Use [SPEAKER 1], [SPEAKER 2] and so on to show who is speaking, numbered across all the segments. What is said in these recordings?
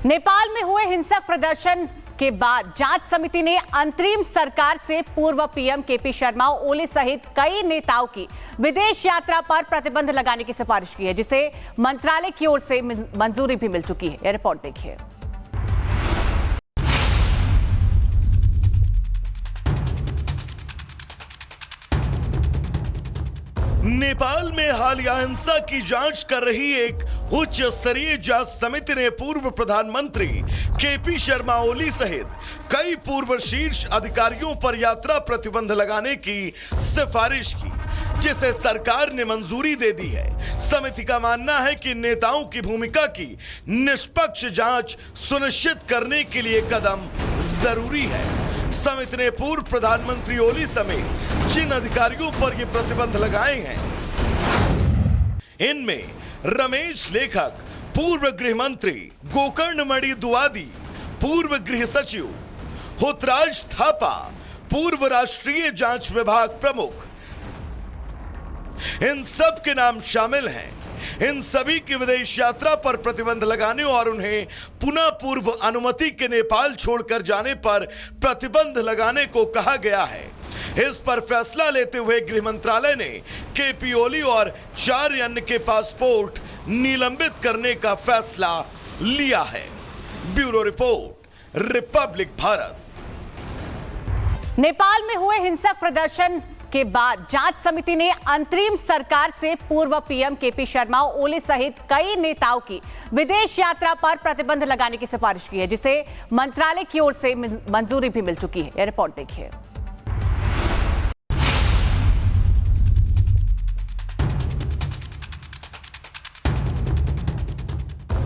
[SPEAKER 1] नेपाल में हुए हिंसक प्रदर्शन के बाद जांच समिति ने अंतरिम सरकार से पूर्व पीएम केपी शर्मा ओली सहित कई नेताओं की विदेश यात्रा पर प्रतिबंध लगाने की सिफारिश की है, जिसे मंत्रालय की ओर से मंजूरी भी मिल चुकी है। यह रिपोर्ट देखिए।
[SPEAKER 2] नेपाल में हालिया हिंसा की जांच कर रही एक उच्च स्तरीय जांच समिति ने पूर्व प्रधानमंत्री केपी शर्मा ओली सहित कई पूर्व शीर्ष अधिकारियों पर यात्रा प्रतिबंध लगाने की सिफारिश की, जिसे सरकार ने मंजूरी दे दी है। समिति का मानना है कि नेताओं की भूमिका की निष्पक्ष जांच सुनिश्चित करने के लिए कदम जरूरी है। समिति ने पूर्व प्रधानमंत्री ओली समेत जिन अधिकारियों पर ये प्रतिबंध लगाए हैं, इनमें रमेश लेखक, पूर्व गृह मंत्री, गोकर्णमणि दुआदी, पूर्व गृह सचिव, हुतराज थापा, पूर्व राष्ट्रीय जांच विभाग प्रमुख, इन सब के नाम शामिल हैं। इन सभी की विदेश यात्रा पर प्रतिबंध लगाने और उन्हें पुनः पूर्व अनुमति के नेपाल छोड़कर जाने पर प्रतिबंध लगाने को कहा गया है। इस पर फैसला लेते हुए गृह मंत्रालय ने केपी ओली और 4 अन्य के पासपोर्ट निलंबित करने का फैसला लिया है। Bureau report, Republic Bharat.
[SPEAKER 1] Nepal में हुए हिंसक प्रदर्शन के बाद जांच समिति ने अंतरिम सरकार से पूर्व पीएम केपी शर्मा ओली सहित कई नेताओं की विदेश यात्रा पर प्रतिबंध लगाने की सिफारिश की है, जिसे मंत्रालय की ओर से मंजूरी भी मिल चुकी है। यह रिपोर्ट देखिए।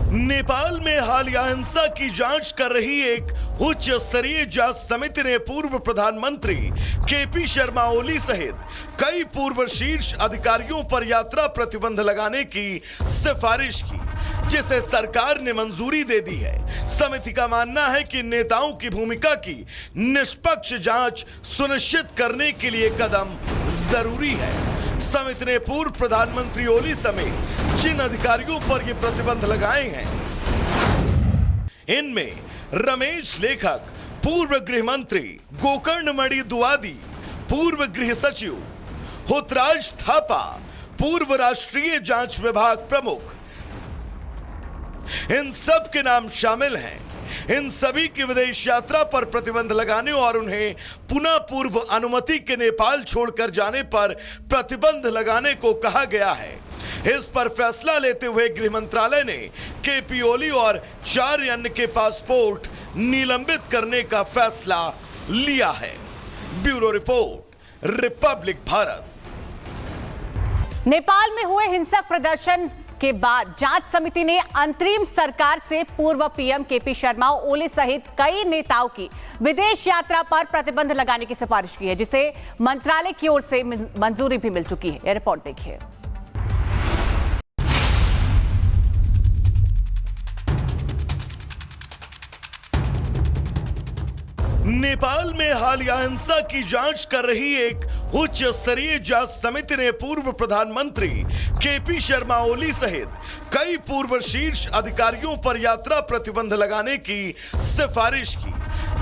[SPEAKER 2] नेपाल में हालिया हिंसा की जांच कर रही एक उच्च स्तरीय जांच समिति ने पूर्व प्रधानमंत्री केपी शर्मा ओली सहित कई पूर्व शीर्ष अधिकारियों पर यात्रा प्रतिबंध लगाने की सिफारिश की, जिसे सरकार ने मंजूरी दे दी है। समिति का मानना है कि नेताओं की भूमिका की निष्पक्ष जांच सुनिश्चित करने के लिए कदम जरूरी है। समिति ने पूर्व प्रधानमंत्री ओली समेत जिन अधिकारियों पर ये प्रतिबंध लगाए हैं, इनमें रमेश लेखक, पूर्व गृह मंत्री, गोकर्णमणि दुआदी, पूर्व गृह सचिव, हुतराज थापा, पूर्व राष्ट्रीय जांच विभाग प्रमुख, इन सब के नाम शामिल हैं। इन सभी की विदेश यात्रा पर प्रतिबंध लगाने और उन्हें पुनः पूर्व अनुमति के नेपाल छोड़कर जाने पर प्रतिबंध लगाने को कहा गया है। इस पर फैसला लेते हुए गृह मंत्रालय ने केपी ओली और 4 अन्य के पासपोर्ट निलंबित करने का फैसला लिया है। Bureau report, Republic Bharat.
[SPEAKER 1] Nepal में हुए हिंसक प्रदर्शन के बाद जांच समिति ने अंतरिम सरकार से पूर्व पीएम केपी शर्मा ओली सहित कई नेताओं की विदेश यात्रा पर प्रतिबंध लगाने की सिफारिश की है, जिसे मंत्रालय की ओर से मंजूरी भी मिल चुकी है। यह रिपोर्ट देखिए।
[SPEAKER 2] नेपाल में हालिया हिंसा की जांच कर रही एक उच्च स्तरीय जांच समिति ने पूर्व प्रधानमंत्री केपी शर्मा ओली सहित कई पूर्व शीर्ष अधिकारियों पर यात्रा प्रतिबंध लगाने की सिफारिश की,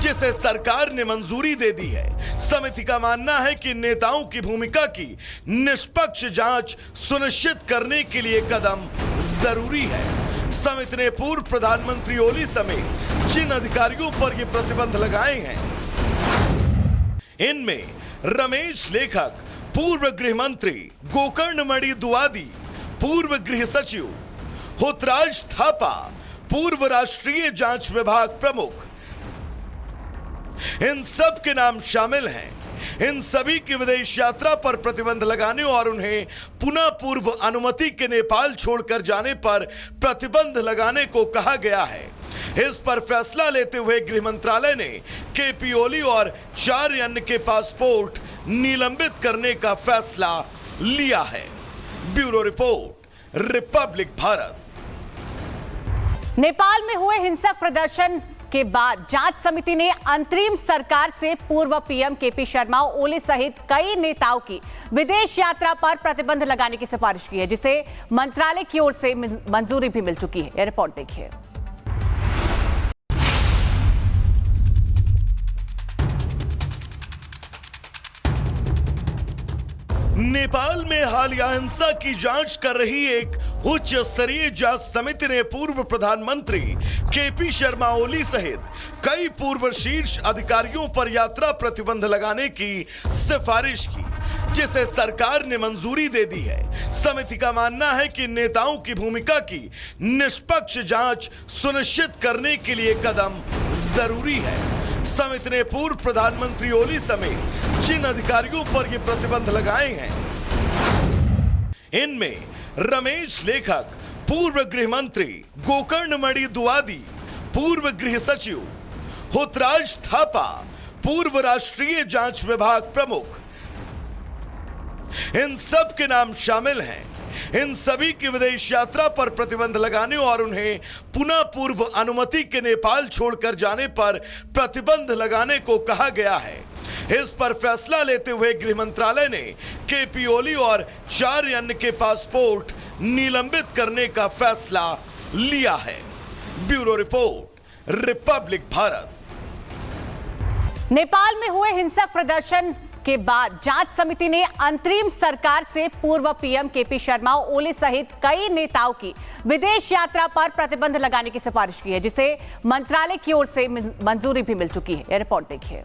[SPEAKER 2] जिसे सरकार ने मंजूरी दे दी है। समिति का मानना है कि नेताओं की भूमिका की निष्पक्ष जांच सुनिश्चित करने के लिए कदम जरूरी है। समिति ने पूर्व प्रधानमंत्री ओली समेत जिन अधिकारियों पर ये प्रतिबंध लगाए हैं, इनमें रमेश लेखक, पूर्व गृह मंत्री, गोकर्णमणि दुआदी, पूर्व गृह सचिव, हुतराज थापा, पूर्व राष्ट्रीय जांच विभाग प्रमुख, इन सब के नाम शामिल हैं। इन सभी की विदेश यात्रा पर प्रतिबंध लगाने और उन्हें पुनः पूर्व अनुमति के नेपाल छोड़कर जाने पर प्रतिबंध लगाने को कहा गया है। इस पर फैसला लेते हुए गृह मंत्रालय ने केपी ओली और 4 अन्य के पासपोर्ट निलंबित करने का फैसला लिया है। Bureau report, Republic Bharat.
[SPEAKER 1] Nepal में हुए हिंसक प्रदर्शन के बाद जांच समिति ने अंतरिम सरकार से पूर्व पीएम केपी शर्मा ओली सहित कई नेताओं की विदेश यात्रा पर प्रतिबंध लगाने की सिफारिश की है, जिसे मंत्रालय की ओर से मंजूरी भी मिल चुकी है। यह रिपोर्ट देखिए।
[SPEAKER 2] नेपाल में हालिया हिंसा की जांच कर रही एक उच्च स्तरीय जांच समिति ने पूर्व प्रधानमंत्री केपी शर्मा ओली सहित कई पूर्व शीर्ष अधिकारियों पर यात्रा प्रतिबंध लगाने की सिफारिश की, जिसे सरकार ने मंजूरी दे दी है। समिति का मानना है कि नेताओं की भूमिका की निष्पक्ष जांच सुनिश्चित करने के लिए कदम जरूरी है। समिति ने पूर्व प्रधानमंत्री ओली समेत जिन अधिकारियों पर ये प्रतिबंध लगाए हैं, इनमें रमेश लेखक, पूर्व गृह मंत्री, गोकर्ण मणि दुआदी, पूर्व गृह सचिव, हुतराज थापा, पूर्व राष्ट्रीय जांच विभाग प्रमुख, इन सब के नाम शामिल हैं। इन सभी की विदेश यात्रा पर प्रतिबंध लगाने और उन्हें पुनः पूर्व अनुमति के नेपाल छोड़कर जाने पर प्रतिबंध लगाने को कहा गया है। इस पर फैसला लेते हुए गृह मंत्रालय ने केपी ओली और 4 अन्य के पासपोर्ट निलंबित करने का फैसला लिया है। Bureau report, Republic Bharat.
[SPEAKER 1] Nepal में हुए हिंसक प्रदर्शन के बाद जांच समिति ने अंतरिम सरकार से पूर्व पीएम केपी शर्मा ओली सहित कई नेताओं की विदेश यात्रा पर प्रतिबंध लगाने की सिफारिश की है, जिसे मंत्रालय की ओर से मंजूरी भी मिल चुकी है। यह रिपोर्ट देखिए।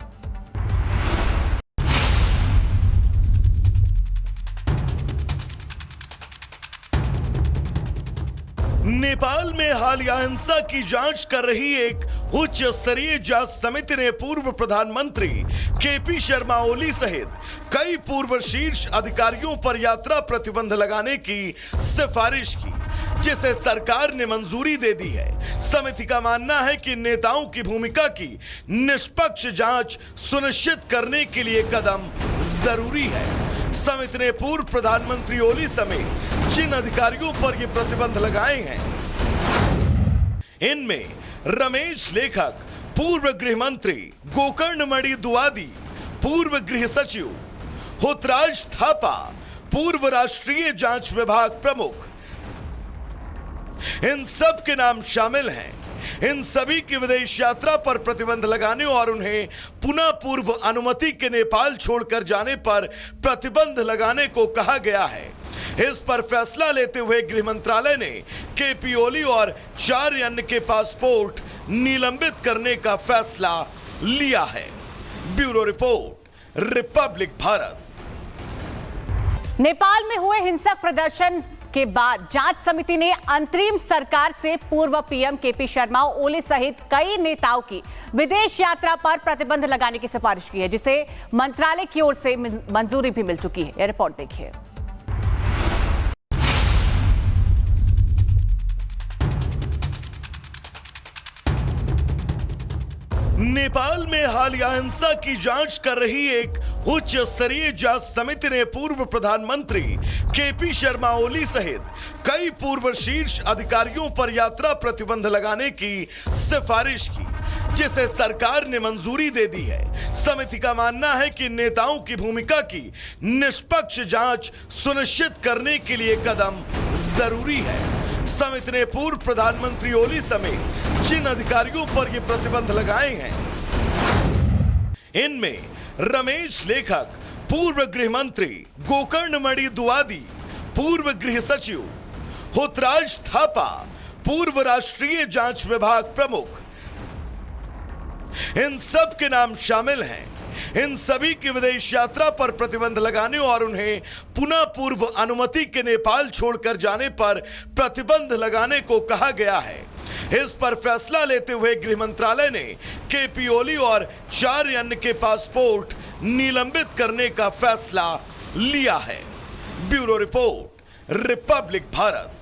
[SPEAKER 2] नेपाल में हालिया हिंसा की जांच कर रही एक उच्च स्तरीय जांच समिति ने पूर्व प्रधानमंत्री केपी शर्मा ओली सहित कई पूर्व शीर्ष अधिकारियों पर यात्रा प्रतिबंध लगाने की सिफारिश की, जिसे सरकार ने मंजूरी दे दी है। समिति का मानना है कि नेताओं की भूमिका की निष्पक्ष जांच सुनिश्चित करने के लिए कदम जरूरी है। समिति ने पूर्व प्रधानमंत्री ओली समेत जिन अधिकारियों पर ये प्रतिबंध लगाए हैं, इनमें रमेश लेखक, पूर्व गृह मंत्री, गोकर्ण मणि दुआदी, पूर्व गृह सचिव, हुतराज थापा, पूर्व राष्ट्रीय जांच विभाग प्रमुख, इन सब के नाम शामिल हैं। इन सभी की विदेश यात्रा पर प्रतिबंध लगाने और उन्हें पुनः पूर्व अनुमति के नेपाल छोड़कर जाने पर प्रतिबंध लगाने को कहा गया है। इस पर फैसला लेते हुए गृह मंत्रालय ने केपी ओली और 4 अन्य के पासपोर्ट निलंबित करने का फैसला लिया है। Bureau report, Republic Bharat.
[SPEAKER 1] Nepal में हुए हिंसक प्रदर्शन के बाद जांच समिति ने अंतरिम सरकार से पूर्व पीएम केपी शर्मा ओली सहित कई नेताओं की विदेश यात्रा पर प्रतिबंध लगाने की सिफारिश की है, जिसे मंत्रालय की ओर से मंजूरी भी मिल चुकी है। यह रिपोर्ट देखिए।
[SPEAKER 2] नेपाल में हालिया हिंसा की जांच कर रही एक उच्च स्तरीय जांच समिति ने पूर्व प्रधानमंत्री केपी शर्मा ओली सहित कई पूर्व शीर्ष अधिकारियों पर यात्रा प्रतिबंध लगाने की सिफारिश की, जिसे सरकार ने मंजूरी दे दी है। समिति का मानना है कि नेताओं की भूमिका की निष्पक्ष जांच सुनिश्चित करने के लिए कदम जरूरी है। समिति ने पूर्व प्रधानमंत्री ओली समेत जिन अधिकारियों पर ये प्रतिबंध लगाए हैं, इनमें रमेश लेखक, पूर्व गृह मंत्री, गोकर्ण मणि दुआदी, पूर्व गृह सचिव, हुतराज थापा, पूर्व राष्ट्रीय जांच विभाग प्रमुख, इन सब के नाम शामिल हैं। इन सभी की विदेश यात्रा पर प्रतिबंध लगाने और उन्हें पुनः पूर्व अनुमति के नेपाल छोड़कर जाने पर प्रतिबंध लगाने को कहा गया है। इस पर फैसला लेते हुए गृह मंत्रालय ने केपी ओली और 4 अन्य के पासपोर्ट निलंबित करने का फैसला लिया है। Bureau report, Republic Bharat.